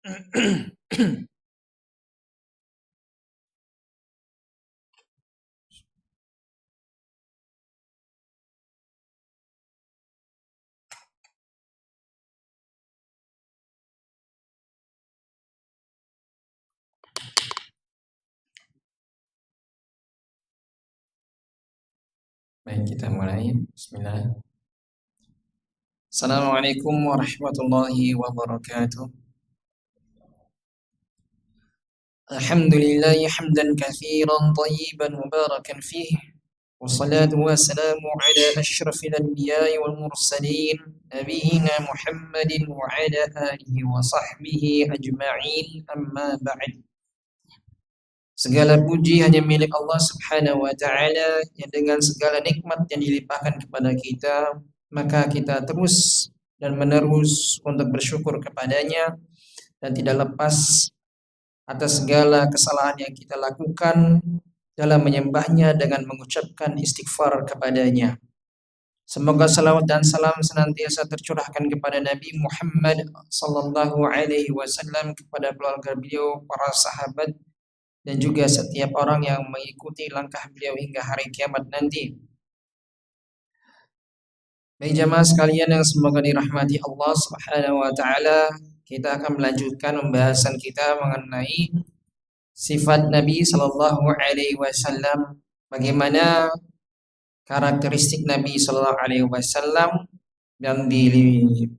Baik, kita mulai. Bismillah. Assalamualaikum warahmatullahi wabarakatuh. Alhamdulillah hamdan katsiran thayyiban mubarakan fihi. Wassalatu wassalamu ala asyrafil anbiya'i wal mursalin nabiyyina Muhammadin wa ala alihi wa sahbihi ajma'in. Amma ba'd. Segala puji hanya milik Allah Subhanahu wa taala yang dengan segala nikmat yang dilimpahkan kepada kita, maka kita terus dan menerus untuk bersyukur kepadanya dan tidak lepas atas segala kesalahan yang kita lakukan dalam menyembahnya dengan mengucapkan istighfar kepadanya. Semoga salawat dan salam senantiasa tercurahkan kepada Nabi Muhammad sallallahu alaihi wasallam, kepada keluarga beliau, para sahabat, dan juga setiap orang yang mengikuti langkah beliau hingga hari kiamat nanti. Baik jamaah sekalian yang semoga dirahmati Allah Subhanahu wa taala, kita akan melanjutkan pembahasan kita mengenai sifat Nabi sallallahu alaihi wasallam, bagaimana karakteristik Nabi sallallahu alaihi wasallam yang ditulis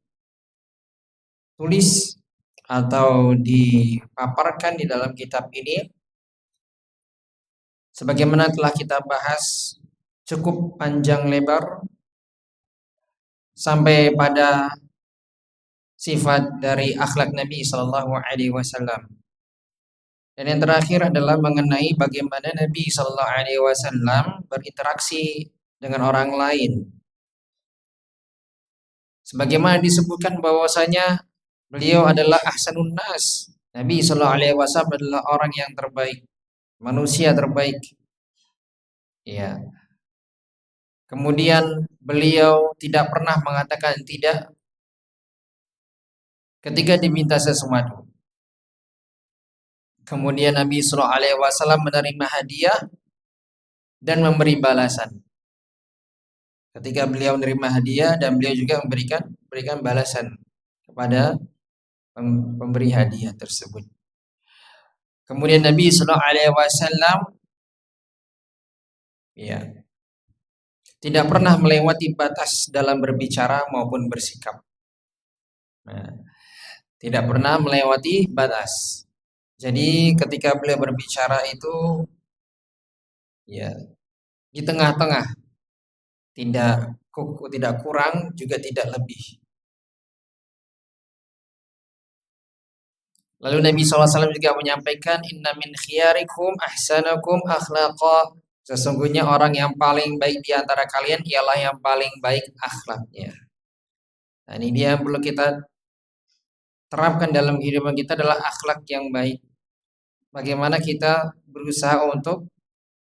atau dipaparkan di dalam kitab ini. Sebagaimana telah kita bahas cukup panjang lebar sampai pada sifat dari akhlak Nabi Sallallahu Alaihi Wasallam. Dan yang terakhir adalah mengenai bagaimana Nabi Sallallahu Alaihi Wasallam berinteraksi dengan orang lain. Sebagaimana disebutkan bahwasanya beliau adalah ahsanun nas. Nabi Sallallahu Alaihi Wasallam adalah orang yang terbaik, manusia terbaik. Ya. Kemudian beliau tidak pernah mengatakan tidak ketika diminta sesuatu. Kemudian Nabi Sallallahu Alaihi Wasallam menerima hadiah dan memberi balasan. Ketika beliau menerima hadiah dan beliau juga memberikan balasan kepada pemberi hadiah tersebut. Kemudian Nabi Sallallahu Alaihi Wasallam tidak pernah melewati batas dalam berbicara maupun bersikap. Tidak pernah melewati batas. Jadi ketika beliau berbicara itu di tengah-tengah, tidak kurang juga tidak lebih. Lalu Nabi SAW juga menyampaikan, inna min khiyarikum ahsanakum akhlaqa. Sesungguhnya orang yang paling baik di antara kalian ialah yang paling baik akhlaknya. Nah, ini dia yang perlu kita terapkan dalam kehidupan kita, adalah akhlak yang baik. Bagaimana kita berusaha untuk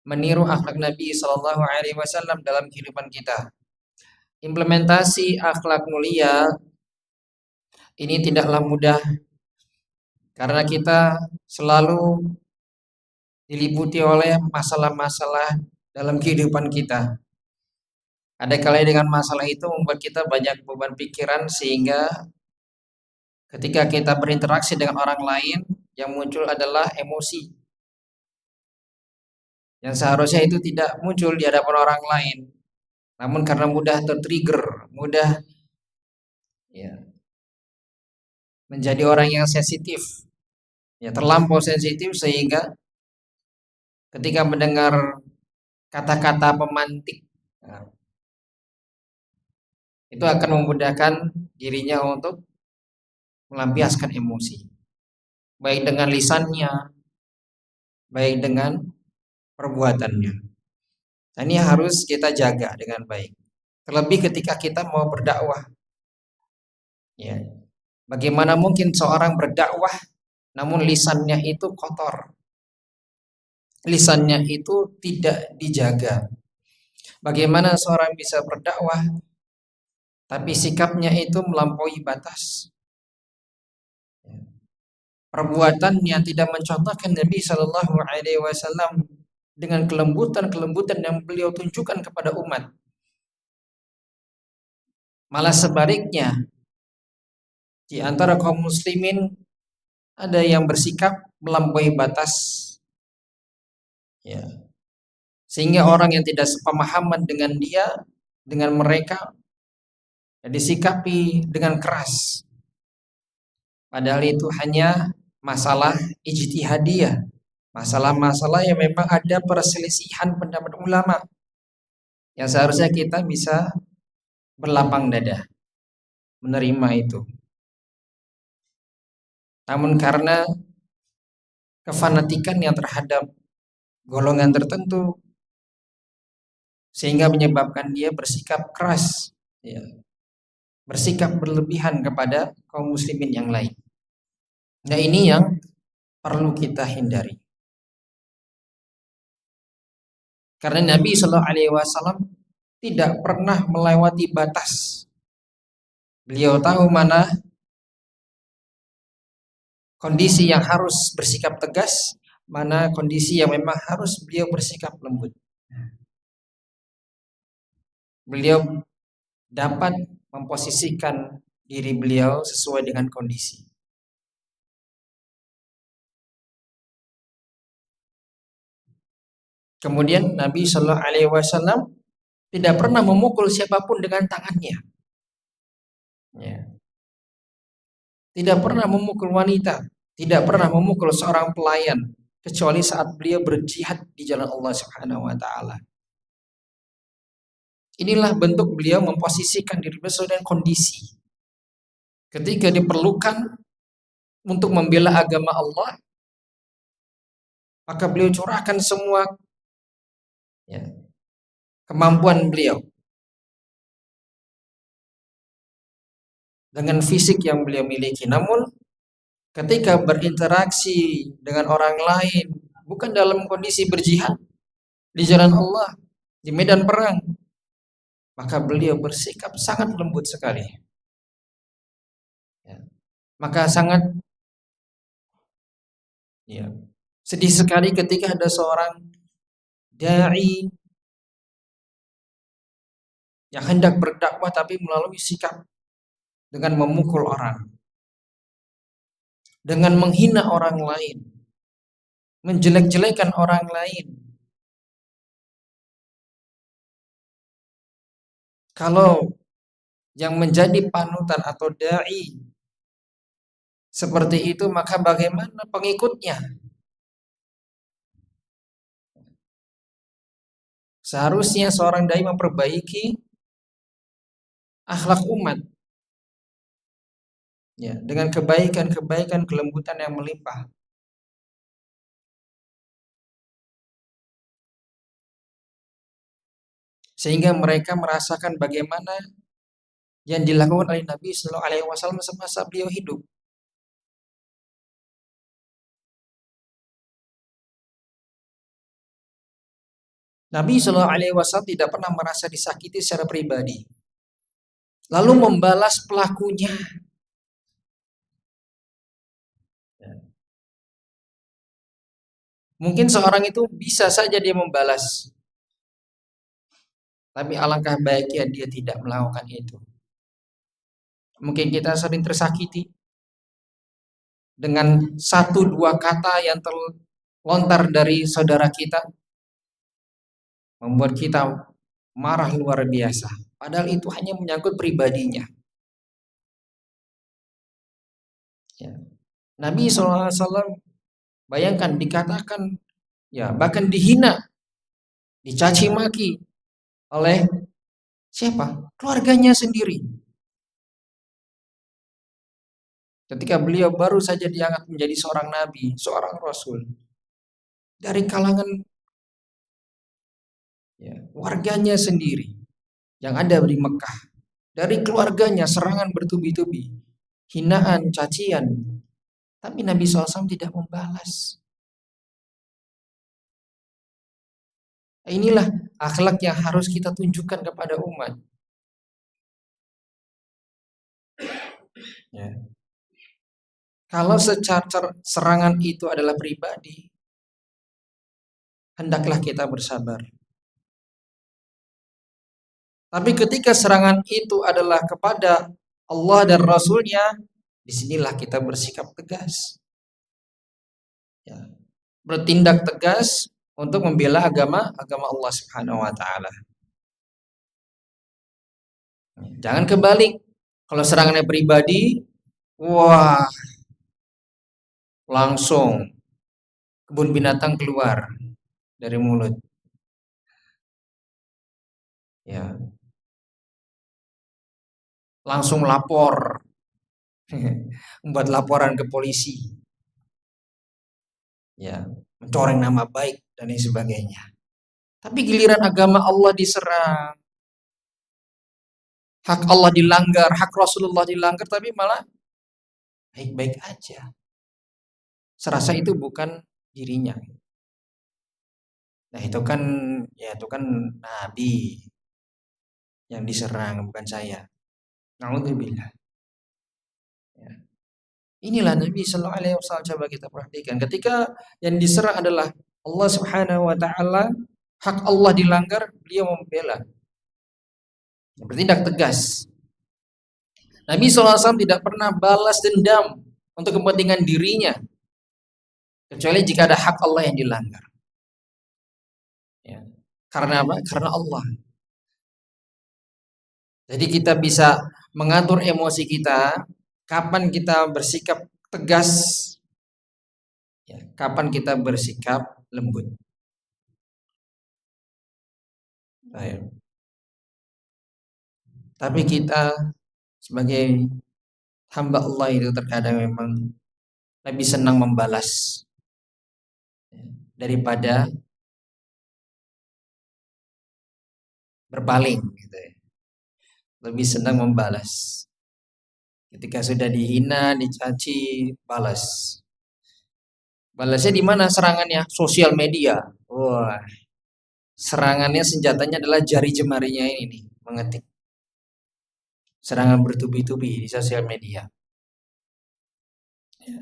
meniru akhlak Nabi Sallallahu Alaihi Wasallam dalam kehidupan kita. Implementasi akhlak mulia ini tidaklah mudah, karena kita selalu diliputi oleh masalah-masalah dalam kehidupan kita. Ada kalanya dengan masalah itu membuat kita banyak beban pikiran, sehingga ketika kita berinteraksi dengan orang lain, yang muncul adalah emosi yang seharusnya itu tidak muncul di hadapan orang lain. Namun karena mudah tertrigger, mudah menjadi orang yang sensitif, terlampau sensitif, sehingga ketika mendengar kata-kata pemantik, itu akan memudahkan dirinya untuk melampiaskan emosi, baik dengan lisannya, baik dengan perbuatannya. Nah, ini harus kita jaga dengan baik. Terlebih ketika kita mau berdakwah. Bagaimana mungkin seorang berdakwah namun lisannya itu kotor, lisannya itu tidak dijaga? Bagaimana seorang bisa berdakwah tapi sikapnya itu melampaui batas? perbuatan yang tidak mencontohkan Nabi Shallallahu Alaihi Wasallam dengan kelembutan-kelembutan yang beliau tunjukkan kepada umat. Malah sebaliknya, di antara kaum muslimin ada yang bersikap melampaui batas, ya, sehingga orang yang tidak sepemahaman dengan dia, dengan mereka, disikapi dengan keras. Padahal itu hanya masalah ijtihadiyah, masalah-masalah yang memang ada perselisihan pendapat ulama, yang seharusnya kita bisa berlapang dada menerima itu. Namun karena kefanatikan yang terhadap golongan tertentu, sehingga menyebabkan dia bersikap keras, ya, bersikap berlebihan kepada kaum muslimin yang lain. Nah, ini yang perlu kita hindari. Karena Nabi Shallallahu Alaihi Wasallam tidak pernah melewati batas. Beliau tahu mana kondisi yang harus bersikap tegas, mana kondisi yang memang harus beliau bersikap lembut. Beliau dapat memposisikan diri beliau sesuai dengan kondisi. Kemudian Nabi Shallallahu Alaihi Wasallam tidak pernah memukul siapapun dengan tangannya. Ya. Tidak pernah memukul wanita, tidak pernah memukul seorang pelayan, kecuali saat beliau berjihad di jalan Allah Subhanahu wa taala. Inilah bentuk beliau memposisikan diri sesuai dengan kondisi. Ketika diperlukan untuk membela agama Allah, maka beliau curahkan semua, ya, kemampuan beliau dengan fisik yang beliau miliki. Namun ketika berinteraksi dengan orang lain, bukan dalam kondisi berjihad di jalan Allah, di medan perang, maka beliau bersikap sangat lembut sekali. Ya. Maka sangat, ya, sedih sekali ketika ada seorang dai yang hendak berdakwah tapi melalui sikap dengan memukul orang, dengan menghina orang lain, menjelek-jelekan orang lain. Kalau yang menjadi panutan atau dai seperti itu, maka bagaimana pengikutnya? Seharusnya seorang dai memperbaiki akhlak umat, ya, dengan kebaikan-kebaikan, kelembutan yang melimpah. Sehingga mereka merasakan bagaimana yang dilakukan oleh Nabi Sallallahu Alaihi Wasallam semasa beliau hidup. Nabi Sallallahu Alaihi Wasallam tidak pernah merasa disakiti secara pribadi, lalu membalas pelakunya. Mungkin seorang itu bisa saja dia membalas, tapi alangkah baiknya dia tidak melakukan itu. Mungkin kita sering tersakiti dengan satu dua kata yang terlontar dari saudara kita, membuat kita marah luar biasa. Padahal itu hanya menyangkut pribadinya. Ya. Nabi SAW, bayangkan dikatakan, ya, bahkan dihina, dicaci maki oleh siapa? Keluarganya sendiri. Ketika beliau baru saja diangkat menjadi seorang nabi, seorang rasul, dari kalangan, ya, warganya sendiri yang ada di Mekah, dari keluarganya serangan bertubi-tubi, hinaan, cacian, tapi Nabi SAW tidak membalas. Inilah akhlak yang harus kita tunjukkan kepada umat. Ya. Kalau secara serangan itu adalah pribadi, hendaklah kita bersabar. Tapi ketika serangan itu adalah kepada Allah dan Rasulnya, disinilah kita bersikap tegas. Ya. Bertindak tegas untuk membela agama Allah Subhanahu wa taala. Jangan kebalik. Kalau serangannya pribadi, wah, langsung kebun binatang keluar dari mulut. Ya. Langsung lapor. Membuat laporan ke polisi. Ya, mencoreng nama baik dan lain sebagainya. Tapi giliran agama Allah diserang, hak Allah dilanggar, hak Rasulullah dilanggar, tapi malah baik-baik aja. Serasa itu bukan dirinya. Nah, itu kan Nabi yang diserang, bukan saya. Na'udzubillah. Ya. Inilah Nabi Sallallahu Alaihi Wasallam, coba kita perhatikan. Ketika yang diserang adalah Allah Subhanahu Wa Taala, hak Allah dilanggar, beliau membela, bertindak tegas. Nabi SAW tidak pernah balas dendam untuk kepentingan dirinya, kecuali jika ada hak Allah yang dilanggar. Ya. Karena apa? Karena Allah. Jadi kita bisa mengatur emosi kita, kapan kita bersikap tegas, ya, kapan kita bersikap lembut. Baik. Tapi kita sebagai hamba Allah itu terkadang memang lebih senang membalas daripada berpaling gitu ya. Lebih senang membalas. Ketika sudah dihina, dicaci, balas. Balasnya di mana serangannya? Sosial media. Wah. Serangannya, senjatanya adalah jari jemarinya ini nih, mengetik. Serangan bertubi-tubi di sosial media. Ya.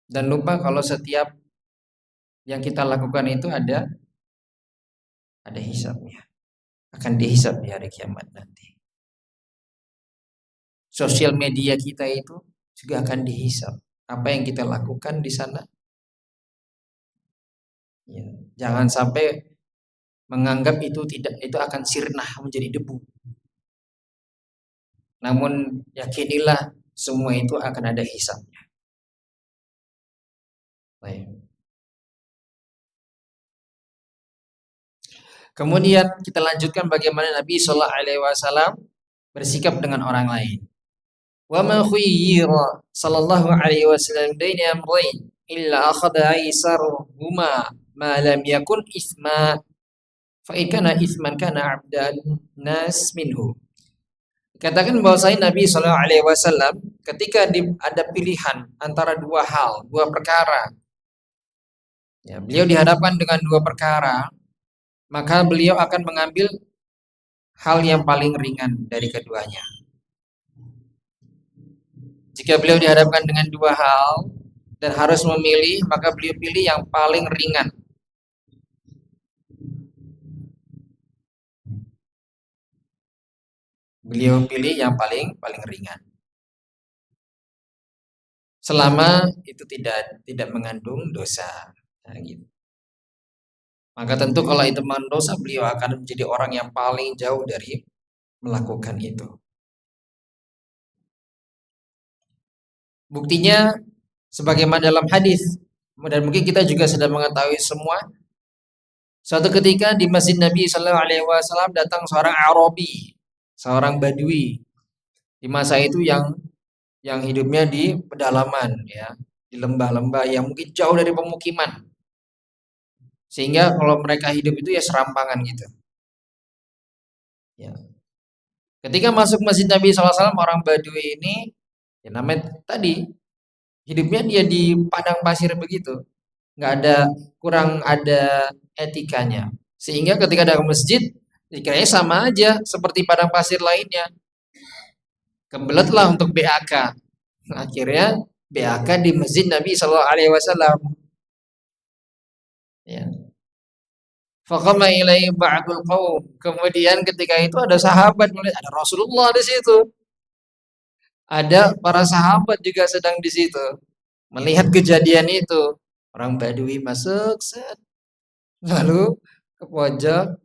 Dan lupa kalau setiap yang kita lakukan itu ada hisabnya. Akan dihisab di hari kiamat nanti. Sosial media kita itu juga akan dihisab. Apa yang kita lakukan di sana. Ya. Jangan sampai menganggap itu akan sirnah menjadi debu. Namun yakinilah semua itu akan ada hisabnya. Baik. Kemudian kita lanjutkan bagaimana Nabi Shallallahu Alaihi Wasallam bersikap dengan orang lain. Wa ma khuyyira sallallahu alaihi wasallam baina amrayn illa akhadha aisaruhuma ma lam yakun isma fa in kana isman kana 'abdan nas minhu. Katakan bahwasanya Nabi Shallallahu Alaihi Wasallam ketika ada pilihan antara dua hal, dua perkara, ya, beliau dihadapkan dengan dua perkara, maka beliau akan mengambil hal yang paling ringan dari keduanya. Jika beliau dihadapkan dengan dua hal dan harus memilih, maka beliau pilih yang paling ringan. Beliau pilih yang paling ringan. Selama itu tidak mengandung dosa. Nah, gitu. Maka tentu kalau itu mengandung dosa, beliau akan menjadi orang yang paling jauh dari melakukan itu. Buktinya sebagaimana dalam hadis, dan mungkin kita juga sudah mengetahui semua. Suatu ketika di Masjid Nabi Sallallahu Alaihi Wasallam datang seorang Arabi, seorang Badui di masa itu yang hidupnya di pedalaman, ya, di lembah-lembah yang mungkin jauh dari pemukiman, sehingga kalau mereka hidup itu ya serampangan gitu. Ya. Ketika masuk Masjid Nabi SAW, orang Badui ini, ya namanya tadi, hidupnya dia di padang pasir begitu, kurang ada etikanya, sehingga ketika datang ke masjid dikiranya sama aja seperti padang pasir lainnya. Kebeletlah untuk BAK. Akhirnya BAK di Masjid Nabi Shallallahu Alaihi Wasallam. Ya. Faqama ilaihi ba'dul qaum. Kemudian ketika itu ada sahabat, ada Rasulullah di situ. Ada para sahabat juga sedang di situ. Melihat kejadian itu, orang Badui masuk, set, lalu ke pojok,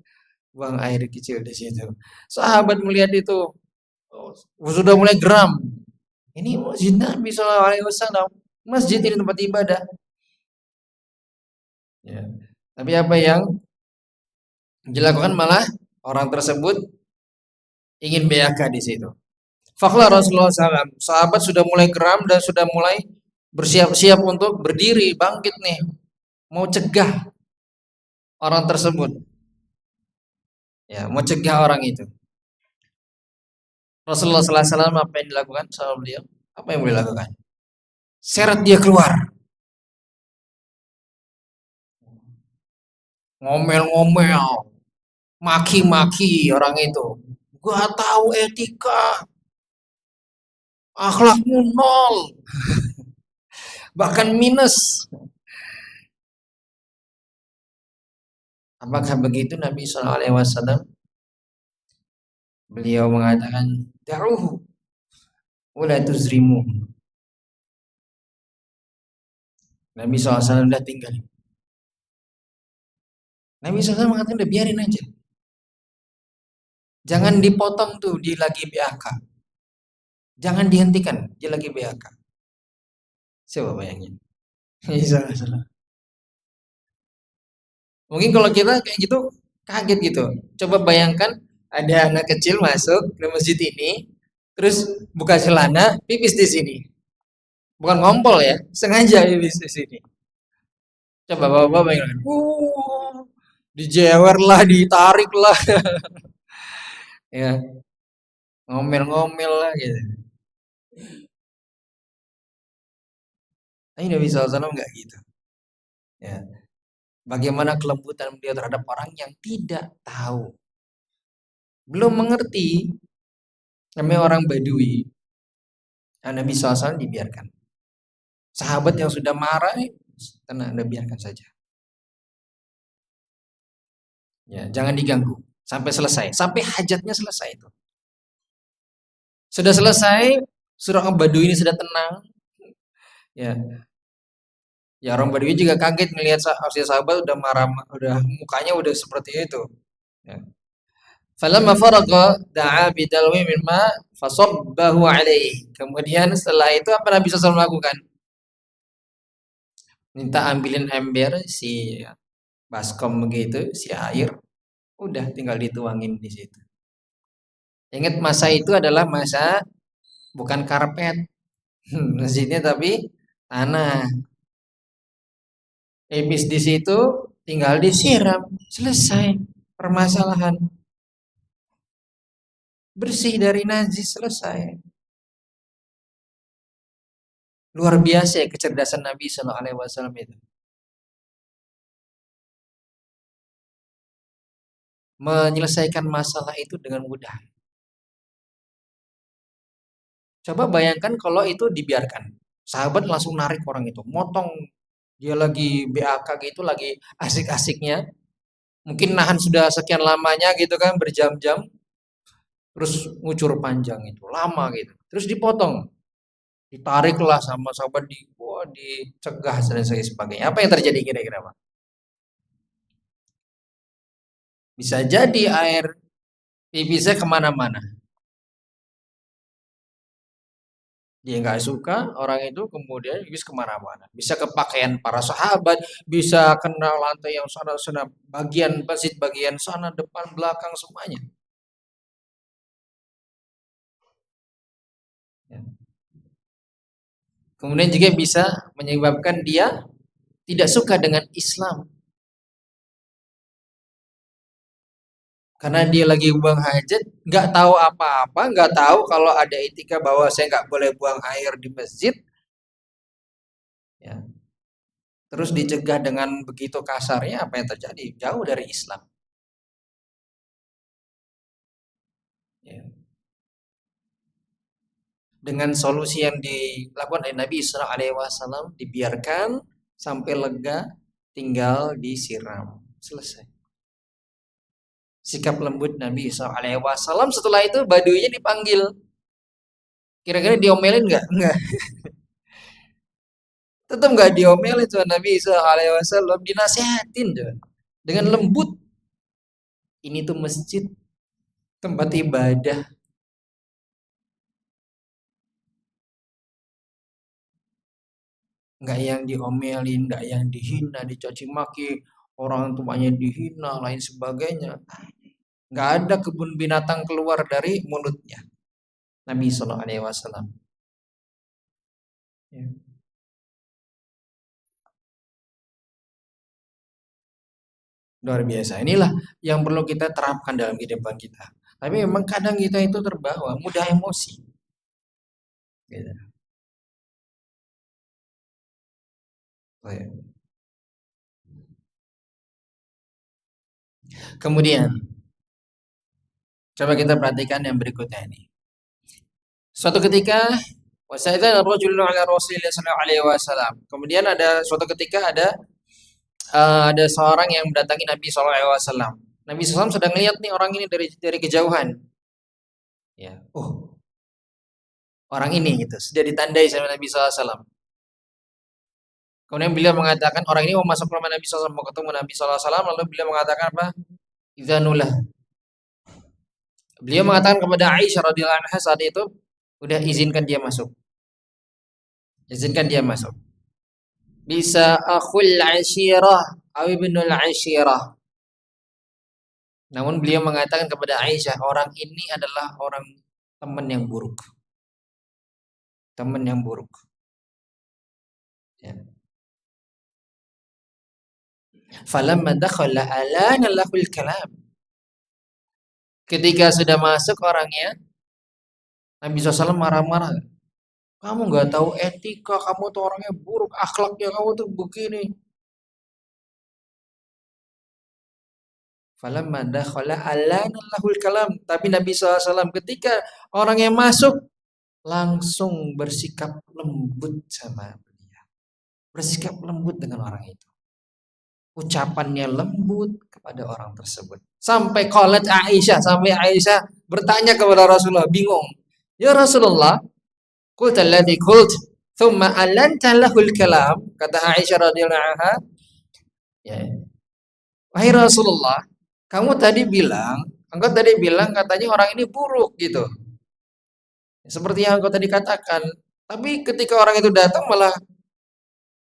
buang air kecil di situ. Sahabat melihat itu, oh, sudah mulai geram. Ini masjid Nabi Shallallahu Alaihi Wasallam, masjid ini tempat ibadah. Ya. Tapi apa yang dilakukan malah orang tersebut ingin BAK di situ. Faklah Rasulullah SAW, sahabat sudah mulai geram dan sudah mulai bersiap-siap untuk berdiri, bangkit nih, mau cegah orang tersebut. Ya, mau cegah orang itu. Rasulullah SAW apa yang dilakukan sama beliau? Apa yang beliau lakukan? Seret dia keluar. Ngomel-ngomel, maki-maki orang itu. Gua tahu etika, akhlakmu nol, bahkan minus. Apakah begitu Nabi SAW? Beliau mengatakan, da'uhu wala tuzrimu. Nabi SAW udah tinggal. Nabi SAW mengatakan udah biarin aja. Jangan dipotong tuh dia lagi BAK. Jangan dihentikan dia lagi BAK. Coba bayangin. Salah. Mungkin kalau kita kayak gitu kaget gitu. Coba bayangkan ada anak kecil masuk ke masjid ini, terus buka celana, pipis di sini. Bukan ngompol ya, sengaja pipis di sini. Coba bapak bayangkan. Dijewer lah, ditarik lah. Ya, ngomel-ngomel lah gitu. Tapi Nabi SAW nggak gitu. Ya. Bagaimana kelembutan beliau terhadap orang yang tidak tahu, belum mengerti, namanya orang Badui. Nah, Nabi SAW dibiarkan. Sahabat yang sudah marah, tenang, Anda biarkan saja. Ya, jangan diganggu sampai selesai, sampai hajatnya selesai itu. Sudah selesai, orang Badui ini sudah tenang. Ya, ya orang Badui juga kaget melihat sahabat udah marah, udah mukanya udah seperti itu. Ya. Falamma faragha da'a bidalwi min ma fasabbahu alaihi. Kemudian setelah itu apa Nabi SAW lakukan? Minta ambilin ember si baskom begitu, si air, udah tinggal dituangin di situ. Ingat masa itu adalah masa bukan karpet. Masjidnya tapi tanah. Habis di situ tinggal disiram, selesai permasalahan. Bersih dari najis, selesai. Luar biasa ya kecerdasan Nabi Sallallahu Alaihi Wasallam itu. Menyelesaikan masalah itu dengan mudah. Coba bayangkan kalau itu dibiarkan. Sahabat langsung narik orang itu, motong, dia lagi BAK gitu, lagi asik-asiknya. Mungkin nahan sudah sekian lamanya gitu kan, berjam-jam, terus ngucur panjang itu, lama gitu. Terus dipotong, ditariklah sama sahabat, dicegah dan sebagainya. Apa yang terjadi kira-kira Pak? Bisa jadi air pipisnya kemana-mana. Dia nggak suka orang itu, kemudian bisa kemana-mana. Bisa ke pakaian para sahabat, bisa kena lantai yang sana-sana, bagian masjid, bagian sana, depan, belakang, semuanya. Ya. Kemudian juga bisa menyebabkan dia tidak suka dengan Islam. Karena dia lagi buang hajat, nggak tahu apa-apa, nggak tahu kalau ada etika bahwa saya nggak boleh buang air di masjid. Ya. Terus dicegah dengan begitu kasarnya, apa yang terjadi? Jauh dari Islam. Ya. dengan solusi yang dilakukan oleh Nabi Sallallahu Alaihi Wasallam, dibiarkan sampai lega, tinggal disiram, selesai. Sikap lembut Nabi Sallallahu Alaihi Wasallam. Setelah itu baduinya dipanggil, kira-kira diomelin nggak? Nggak, tetap nggak diomelin tuh Nabi Sallallahu Alaihi Wasallam, dinasehatin tuh dengan lembut. Ini tuh masjid, tempat ibadah. Nggak yang diomelin, nggak yang dihina, dicaci maki, orang tuanya dihina, lain sebagainya. Nggak ada kebun binatang keluar dari mulutnya Nabi Sallallahu Alaihi Wasallam. Ya. Luar biasa. Inilah yang perlu kita terapkan dalam kehidupan kita. Tapi memang kadang kita itu terbawa, mudah emosi. Gitu. Oh, ya. Kemudian, coba kita perhatikan yang berikutnya ini. Suatu ketika, wasaidan ar-rajulun ala Rasulillah sallallahu alaihi wasallam. Kemudian ada suatu ketika ada seorang yang mendatangi Nabi sallallahu alaihi wasallam. Nabi SAW sedang lihat nih orang ini dari kejauhan. Ya, orang ini gitu sudah ditandai sama Nabi SAW. Kemudian beliau mengatakan orang ini mau masuk ke rumah Nabi SAW, mau ketemu Nabi SAW, lalu beliau mengatakan apa? Idzanullah. Beliau mengatakan kepada Aisyah radhiyallahu anha saat itu, udah izinkan dia masuk. Izinkan dia masuk. Bisa akhul ashirah aw ibnul ashirah. Namun beliau mengatakan kepada Aisyah, orang ini adalah orang teman yang buruk. Teman yang buruk. Ya. Falamma dakhala alana lahul kalam. Ketika sudah masuk orangnya, Nabi SAW marah-marah. Kamu nggak tahu etika, kamu tuh orangnya buruk, akhlaknya kamu tuh begini. Falamma dakhala alana lahul kalam. Tapi Nabi SAW ketika orangnya masuk, langsung bersikap lembut sama beliau. Bersikap lembut dengan orang itu. Ucapannya lembut kepada orang tersebut. Sampai sampai Aisyah bertanya kepada Rasulullah, bingung. Ya Rasulullah, qult alladhi qult, thumma alanta lahul kalam. Kata Aisyah radhiyallahu anha, ya, wahai Rasulullah, engkau tadi bilang katanya orang ini buruk gitu. Seperti yang engkau tadi katakan. Tapi ketika orang itu datang malah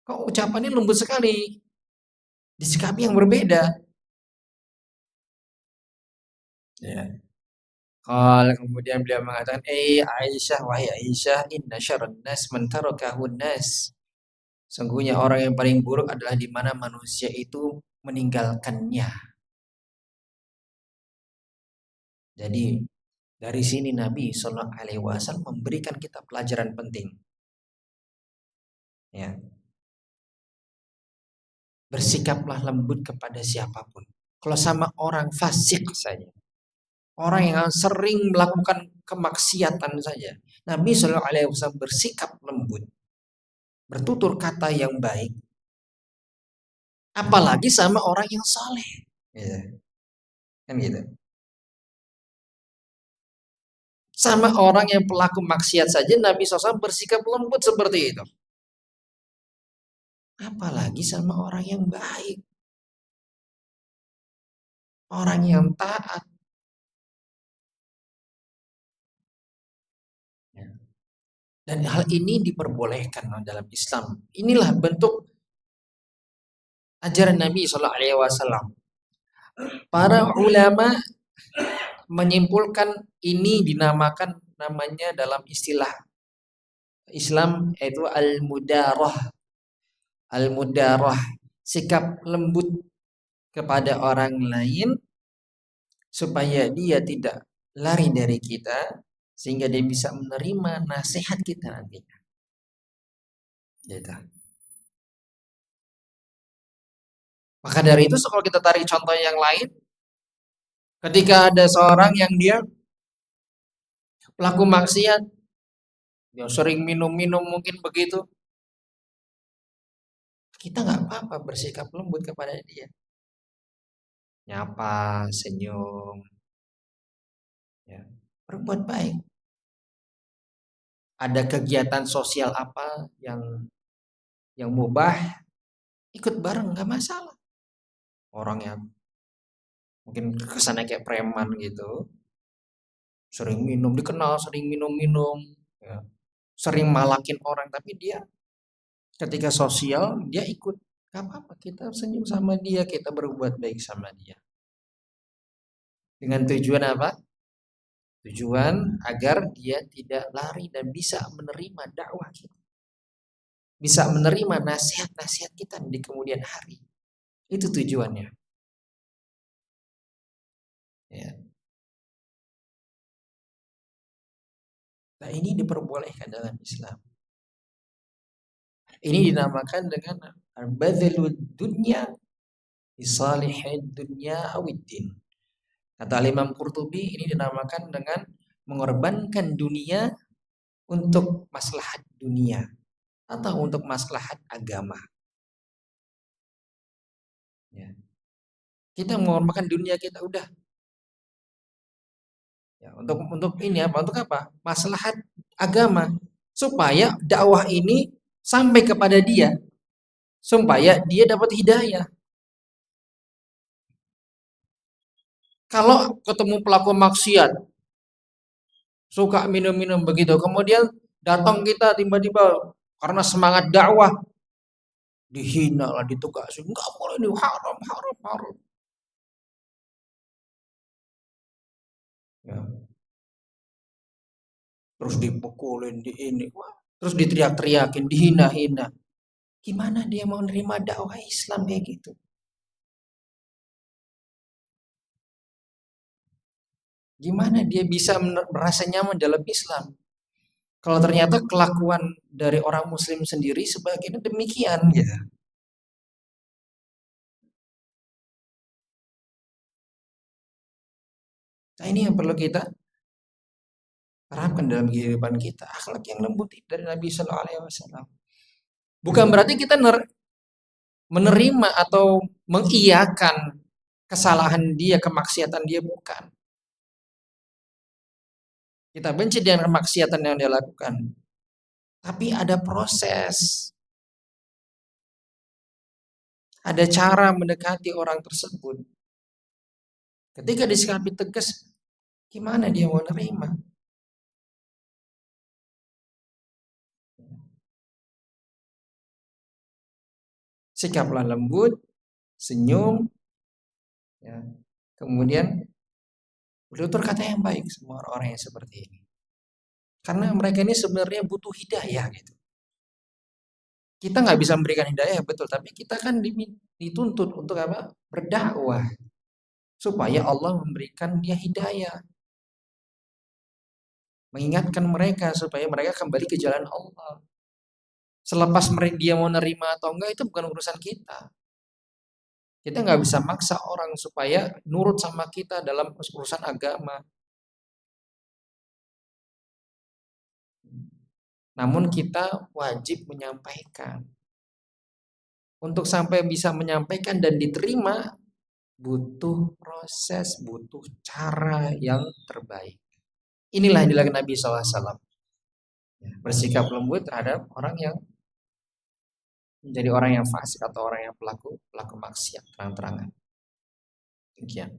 kok ucapannya lembut sekali. Disikapi yang berbeda. Ya. Kalau kemudian beliau mengatakan, Aisyah, wahai Aisyah, inna syarrun nas man tarakahun nas. Sungguhnya orang yang paling buruk adalah di mana manusia itu meninggalkannya. Jadi dari sini Nabi Shallallahu Alaihi Wasallam memberikan kita pelajaran penting. Ya, bersikaplah lembut kepada siapapun. Kalau sama orang fasik saja, orang yang sering melakukan kemaksiatan saja, Nabi Shallallahu Alaihi Wasallam bersikap lembut, bertutur kata yang baik, apalagi sama orang yang saleh, ya, kan gitu. Sama orang yang pelaku maksiat saja Nabi SAW bersikap lembut seperti itu. Apalagi sama orang yang baik, orang yang taat. Ya. Dan hal ini diperbolehkan dalam Islam. Inilah bentuk ajaran Nabi Shallallahu Alaihi Wasallam. Para ulama menyimpulkan ini dinamakan namanya dalam istilah Islam yaitu al-mudarah. Al-mudarah, sikap lembut kepada orang lain supaya dia tidak lari dari kita sehingga dia bisa menerima nasihat kita nantinya. Gitu. Maka dari itu kalau kita tarik contoh yang lain, ketika ada seorang yang dia pelaku maksiat, yang sering minum-minum mungkin begitu, kita nggak apa-apa bersikap lembut kepada dia. Nyapa, senyum, ya. Berbuat baik. Ada kegiatan sosial apa yang mubah, ikut bareng nggak masalah. Orang yang mungkin kesannya kayak preman gitu, sering minum, dikenal sering minum-minum, ya. Sering malakin orang, tapi dia ketika sosial dia ikut. Gak apa-apa, kita senyum sama dia, kita berbuat baik sama dia. Dengan tujuan apa? Tujuan agar dia tidak lari dan bisa menerima dakwah kita. Bisa menerima nasihat-nasihat kita di kemudian hari. Itu tujuannya. Ya. Nah, ini diperbolehkan dalam Islam. Ini dinamakan dengan al-badlud dunya li salihid dunya awiddin. Kata Imam Qurtubi, ini dinamakan dengan mengorbankan dunia untuk maslahat dunia atau untuk maslahat agama. Ya. Kita mengorbankan dunia kita udah. Ya, untuk ini apa? Untuk apa? Maslahat agama supaya dakwah ini sampai kepada dia, supaya dia dapat hidayah. Kalau ketemu pelaku maksiat, suka minum-minum begitu, kemudian datang kita tiba-tiba karena semangat dakwah dihina lah, ditugasin, nggak boleh ini haram, haram, haram. Ya. Terus dipukulin, di ini, wah. Terus diteriak-teriakin, dihina-hina. Gimana dia mau nerima dakwah Islam kayak gitu? Gimana dia bisa merasa nyaman dalam Islam? Kalau ternyata kelakuan dari orang Muslim sendiri sebagainya demikian, gitu. Nah, ini yang perlu kita terapkan dalam kehidupan kita, akhlak yang lembut dari Nabi Shallallahu Alaihi Wasallam. Bukan berarti kita menerima atau mengiyakan kesalahan dia, kemaksiatan dia, bukan. Kita benci dengan kemaksiatan yang dia lakukan. Tapi ada proses, ada cara mendekati orang tersebut. Ketika disikapi tegas, gimana dia mau nerima? Sikaplah lembut, senyum, ya. Kemudian bertutur kata yang baik semua orang yang seperti ini. Karena mereka ini sebenarnya butuh hidayah gitu. Kita nggak bisa memberikan hidayah betul, tapi kita kan dituntut untuk apa? Berdakwah supaya Allah memberikan dia hidayah. Mengingatkan mereka supaya mereka kembali ke jalan Allah. Selepas dia mau nerima atau enggak itu bukan urusan kita. Kita nggak bisa maksa orang supaya nurut sama kita dalam urusan agama. Namun kita wajib menyampaikan. Untuk sampai bisa menyampaikan dan diterima, butuh proses, butuh cara yang terbaik. Inilah yang dilakukan Nabi SAW. Bersikap lembut terhadap orang yang menjadi orang yang fasik atau orang yang pelaku maksiat terang-terangan. Demikian.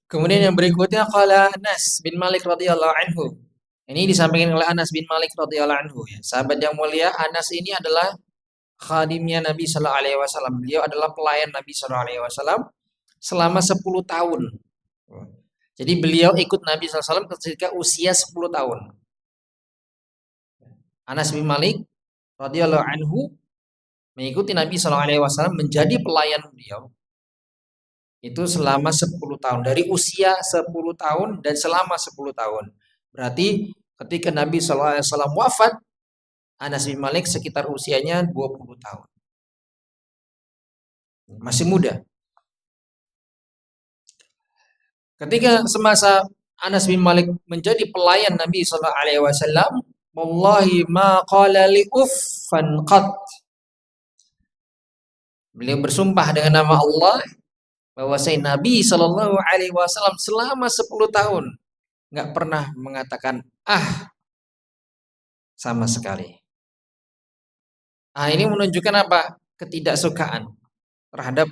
Kemudian yang berikutnya qala Anas bin Malik radhiyallahu anhu. Ini disampaikan oleh Anas bin Malik radhiyallahu anhu ya. Sahabat yang mulia, Anas ini adalah khadimnya Nabi sallallahu alaihi wasallam. Beliau adalah pelayan Nabi sallallahu alaihi wasallam selama 10 tahun. Jadi beliau ikut Nabi sallallahu alaihi wasallam ketika usia 10 tahun. Anas bin Malik radhiyallahu anhu mengikuti Nabi sallallahu alaihi wasallam menjadi pelayan beliau itu selama 10 tahun, dari usia 10 tahun dan selama 10 tahun. Berarti ketika Nabi SAW wafat, Anas bin Malik sekitar usianya 20 tahun. Masih muda. Ketika semasa Anas bin Malik menjadi pelayan Nabi sallallahu alaihi wasallam, wallahi ma qala li uffan qat. Beliau bersumpah dengan nama Allah bahwa saya Nabi sallallahu alaihi wasallam selama 10 tahun nggak pernah mengatakan sama sekali. Ini menunjukkan apa? Ketidaksukaan terhadap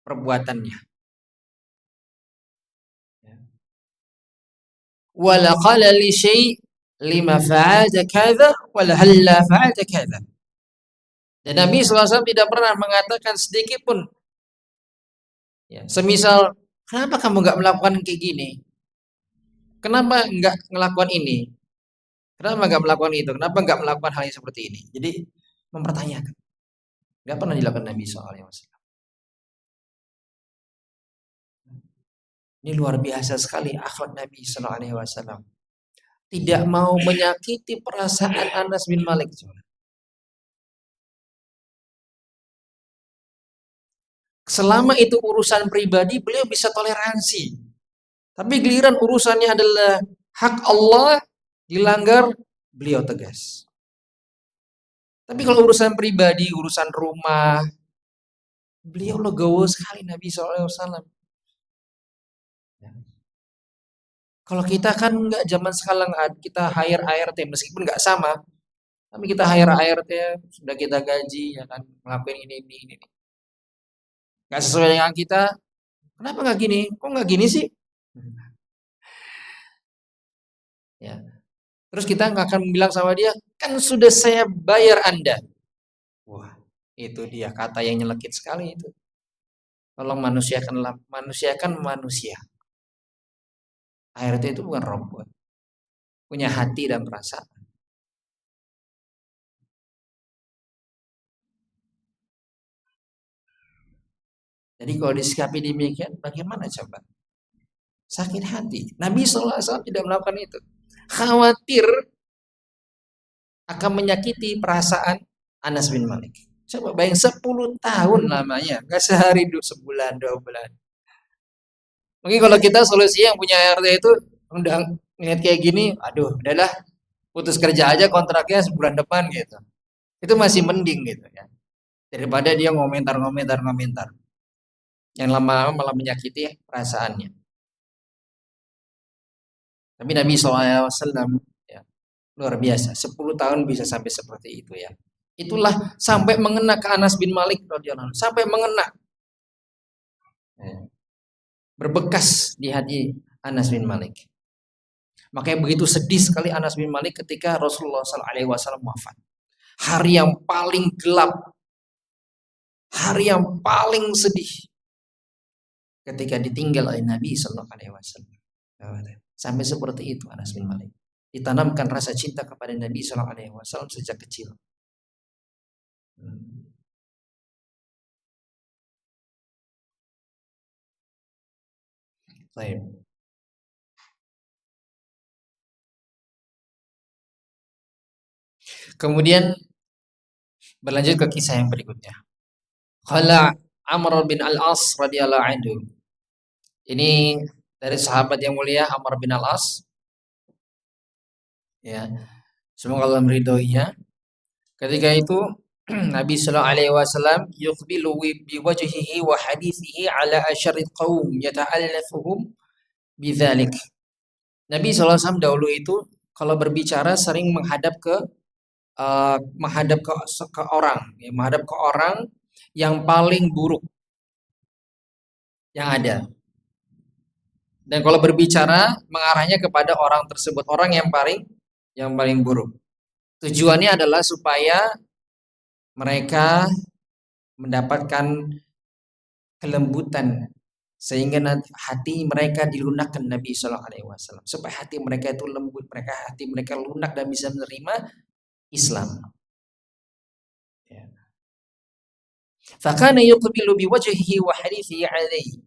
perbuatannya. Wala qala li syai' lima fa'alta kadza wala halla fa'alta kadza. Dan Nabi SAW tidak pernah mengatakan sedikit pun, ya, semisal kenapa kamu nggak melakukan kayak gini? Kenapa nggak melakukan ini? Kenapa nggak melakukan itu? Kenapa nggak melakukan hal yang seperti ini? Jadi mempertanyakan. Nggak pernah dilakukan Nabi SAW. Ini luar biasa sekali akhlak Nabi SAW. Tidak mau menyakiti perasaan Anas bin Malik. Selama itu urusan pribadi, beliau bisa toleransi. Tapi giliran urusannya adalah hak Allah dilanggar, beliau tegas. Tapi kalau urusan pribadi, urusan rumah, beliau legowo sekali Nabi SAW. Kalau kita kan nggak zaman sekarang, kita hire ART meskipun nggak sama, tapi kita hire ART sudah kita gaji ya kan ngelakuin ini. Nggak sesuai dengan kita, kenapa nggak gini? Kok nggak gini sih? Ya. Terus kita nggak akan bilang sama dia, kan sudah saya bayar Anda. Wah, itu dia kata yang nyelekit sekali itu. Tolong manusiakan manusia. ART itu bukan robot. Punya hati dan perasaan. Jadi kalau disikapi demikian, bagaimana coba? Sakit hati. Nabi SAW tidak melakukan itu. Khawatir akan menyakiti perasaan Anas bin Malik. Coba bayang 10 tahun lamanya. Gak sehari, sebulan, 2 bulan. Mungkin kalau kita solusi yang punya ART itu udah ngeliat kayak gini, aduh udahlah putus kerja aja kontraknya sebulan depan gitu. Itu masih mending gitu ya. Daripada dia ngomentar. Yang lama-lama malah menyakiti perasaannya. Tapi Nabi SAW ya, luar biasa. 10 tahun bisa sampai seperti itu ya. Itulah sampai mengena ke Anas bin Malik radhiyallahu anhu. Sampai mengena. Ya. Berbekas di hati Anas bin Malik. Makanya begitu sedih sekali Anas bin Malik ketika Rasulullah SAW wafat. Hari yang paling gelap. Hari yang paling sedih. Ketika ditinggal oleh Nabi SAW. Sampai seperti itu Anas bin Malik. Ditanamkan rasa cinta kepada Nabi SAW sejak kecil. Baik. Kemudian berlanjut ke kisah yang berikutnya. Qala Amr bin Al-As radhiyallahu anhu. Ini dari sahabat yang mulia Amr bin Al-As. Ya. Semoga Allah meridhoinya. Ketika itu Nabi sallallahu alaihi wasallam yuqbilu bi wajhihi wa hadithihi ala asyarid qaum yata'allafuhum bidzalik. Nabi sallallahu alaihi wasallam dahulu itu kalau berbicara sering menghadap ke orang, ya, menghadap ke orang yang paling buruk yang ada. Dan kalau berbicara mengarahnya kepada orang tersebut, orang yang paling buruk. Tujuannya adalah supaya mereka mendapatkan kelembutan sehingga hati mereka dilunakkan Nabi Sallallahu Alaihi Wasallam supaya hati mereka itu lembut, hati mereka lunak dan bisa menerima Islam. Fakana yuqbilu biwajhihi wa hadithihi alaihi.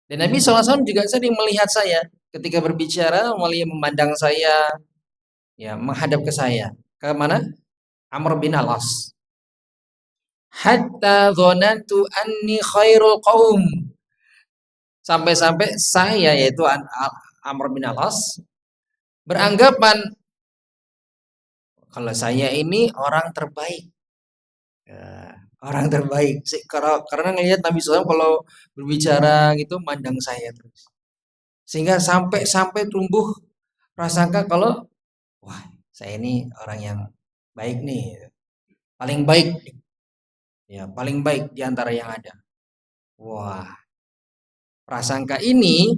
Dan Nabi SAW juga sering melihat saya ketika berbicara, memandang saya, ya menghadap ke saya. Ke mana? Amr bin Al-As. Hatta dzanantu anni khairul qaum. Sampai-sampai saya yaitu Amr bin Al-As beranggapan kalau saya ini orang terbaik. Ya, orang terbaik. Karena ngelihat Nabi SAW kalau berbicara gitu mandang saya terus. Sehingga sampai tumbuh prasangka kalau wah, saya ini orang yang baik nih. Paling baik. Ya, paling baik di antara yang ada. Wah, prasangka ini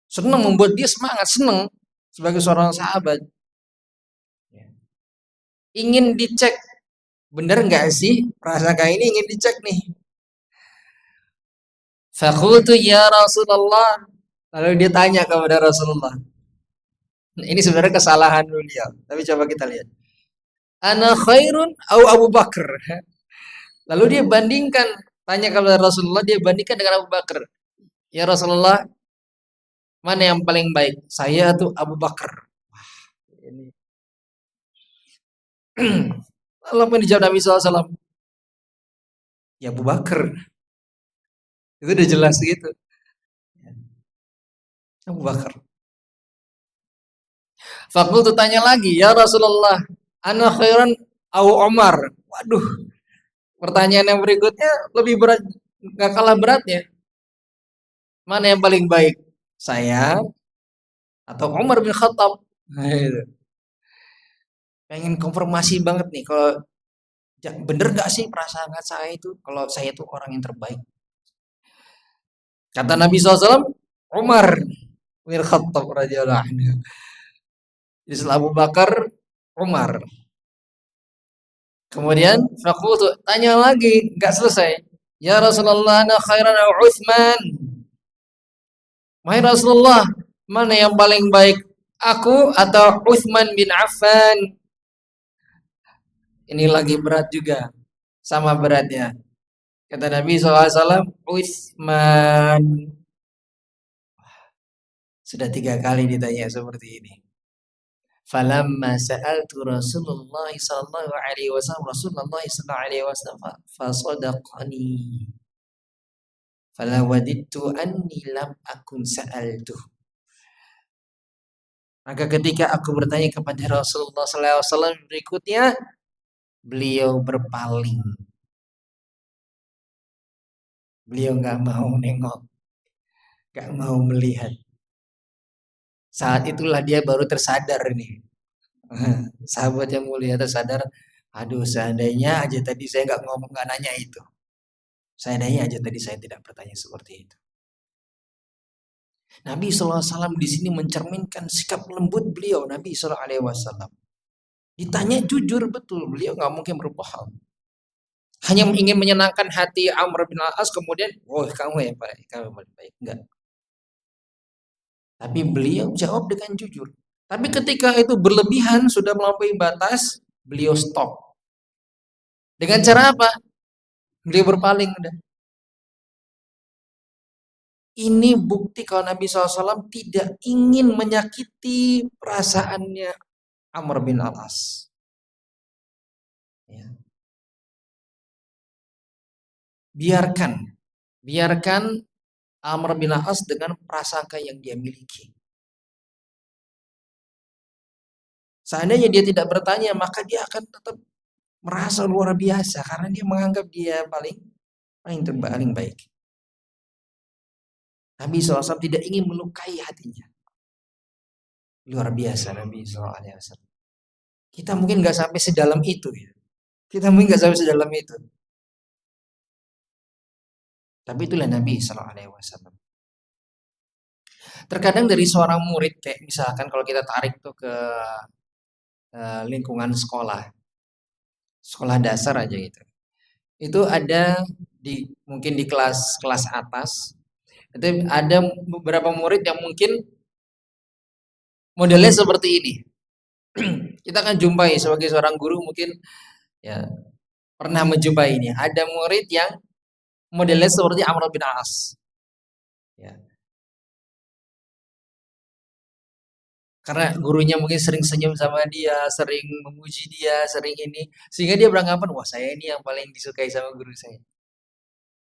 senang membuat dia semangat, senang sebagai seorang sahabat. Ya. Ingin dicek benar nggak sih prasangka ini, ingin dicek nih. Fakultu ya Rasulullah. Lalu dia tanya kepada Rasulullah. Ini sebenarnya kesalahan beliau. Tapi coba kita lihat. Ana khairun au Abu Bakar. Lalu dia bandingkan, tanya kepada Rasulullah, dia bandingkan dengan Abu Bakar. Ya Rasulullah, mana yang paling baik? Saya atau Abu Bakar? Ini. Lalu apa yang dijawab Nabi SAW? Ya Abu Bakar. Itu udah jelas gitu. Abu Bakar. Fakultu tanya lagi, ya Rasulullah, ana khairan au Umar. Waduh, pertanyaan yang berikutnya lebih berat, nggak kalah beratnya. Mana yang paling baik? Saya atau Umar bin Khattab? Nah, itu. Pengen konfirmasi banget nih, kalau bener gak sih perasaan saya itu kalau saya itu orang yang terbaik? Kata Nabi SAW, Umar bin Khattab radhiyallahu anhu. Jadi setelah Abu Bakar, Umar. Kemudian fakultu tanya lagi, nggak selesai. Ya Rasulullah, ana khairan au Utsman. Wahai Rasulullah, mana yang paling baik? Aku atau Utsman bin Affan? Ini lagi berat juga. Sama beratnya. Kata Nabi SAW, Utsman. Sudah 3 kali ditanya seperti ini. Falamma sa'altu Rasulullah sallallahu alaihi wasallam fasadaqani. Fala wadidtu anni lam akun sa'altu. Maka ketika aku bertanya kepada Rasulullah sallallahu alaihi wasallam berikutnya, beliau berpaling. Beliau nggak mau nengok, nggak mau melihat. Saat itulah dia baru tersadar nih. Sahabat yang mulia tersadar, aduh seandainya aja tadi saya nggak ngomong, nggak nanya itu. Seandainya aja tadi saya tidak bertanya seperti itu. Nabi SAW di sini mencerminkan sikap lembut beliau, Nabi SAW. Ditanya jujur betul, beliau nggak mungkin berbohong. Hanya ingin menyenangkan hati Amr bin Al-As, kemudian, oh kamu yang baik, kamu yang baik. Enggak. Tapi beliau jawab dengan jujur. Tapi ketika itu berlebihan, sudah melampaui batas, beliau stop. Dengan cara apa? Beliau berpaling. Udah. Ini bukti kalau Nabi SAW tidak ingin menyakiti perasaannya Amr bin Al-As. Ya. Biarkan Amr bin Al-As dengan prasangka yang dia miliki. Seandainya dia tidak bertanya, maka dia akan tetap merasa luar biasa karena dia menganggap dia paling baik. Nabi SAW tidak ingin melukai hatinya. Luar biasa Nabi SAW. Kita mungkin nggak sampai sedalam itu ya. Kita mungkin nggak sampai sedalam itu. Tapi itulah Nabi SAW. Terkadang dari seorang murid, kayak misalkan kalau kita tarik tuh ke lingkungan sekolah dasar aja gitu. Itu ada mungkin di kelas atas, itu ada beberapa murid yang mungkin modelnya seperti ini. Kita akan jumpai sebagai seorang guru mungkin ya pernah menjumpai ini. Ada murid yang modelnya seperti Amr bin As. Ya. Karena gurunya mungkin sering senyum sama dia, sering memuji dia, sering ini, sehingga dia beranggapan, wah saya ini yang paling disukai sama guru saya.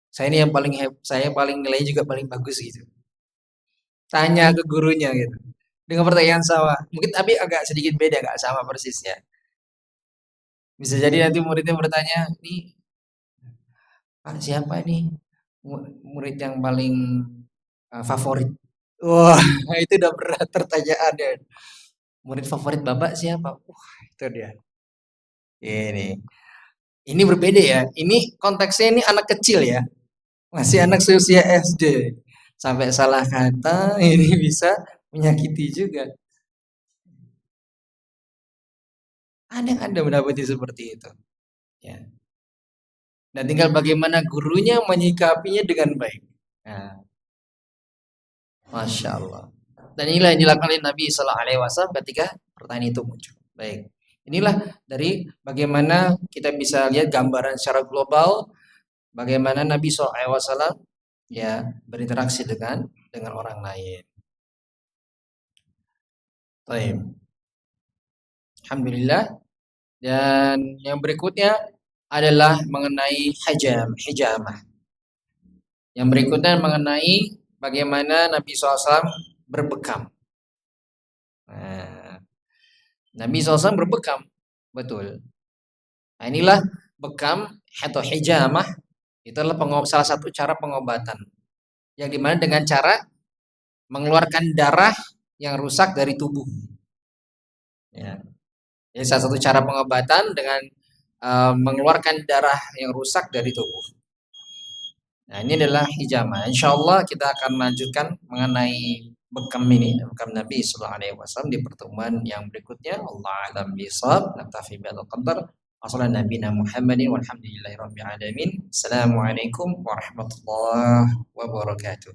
Saya ini yang paling saya paling nilainya juga paling bagus gitu. Tanya ke gurunya gitu. Dengan pertanyaan sama. Mungkin tapi agak sedikit beda, nggak sama persisnya. Bisa jadi nanti muridnya bertanya, nih Pak siapa nih murid yang paling favorit? Wah, itu udah berat pertanyaannya. Murid favorit Bapak siapa? Wah, itu dia. Ini. Ini berbeda ya. Ini konteksnya ini anak kecil ya. Masih anak seusia SD. Sampai salah kata ini bisa menyakiti juga. Ada yang Anda mendapati seperti itu. Ya. Dan tinggal bagaimana gurunya menyikapinya dengan baik. Nah, Masya Allah. Dan inilah yang dilakukan oleh Nabi Sallallahu Alaihi Wasallam ketika pertanyaan itu muncul. Baik. Inilah dari bagaimana kita bisa lihat gambaran secara global bagaimana Nabi Sallallahu Alaihi Wasallam ya berinteraksi dengan orang lain. Baik. Alhamdulillah. Dan yang berikutnya adalah mengenai hijamah. Yang berikutnya mengenai bagaimana Nabi SAW berbekam. Nah, Nabi SAW berbekam, betul. Nah, inilah bekam atau hijamah itu adalah salah satu cara pengobatan. Yang dimana dengan cara mengeluarkan darah yang rusak dari tubuh. Ya. Jadi salah satu cara pengobatan dengan mengeluarkan darah yang rusak dari tubuh. Nah, ini adalah hijamah. Insya Allah kita akan lanjutkan mengenai bekam ini, bekam Nabi Sallallahu Alaihi Wasallam di pertemuan yang berikutnya. Allah alam bisawab. Naktafi bihadzal qadar. Wassallallahu nabiyana Muhammadin walhamdulillahi rabbil alamin. Assalamualaikum warahmatullahi wabarakatuh.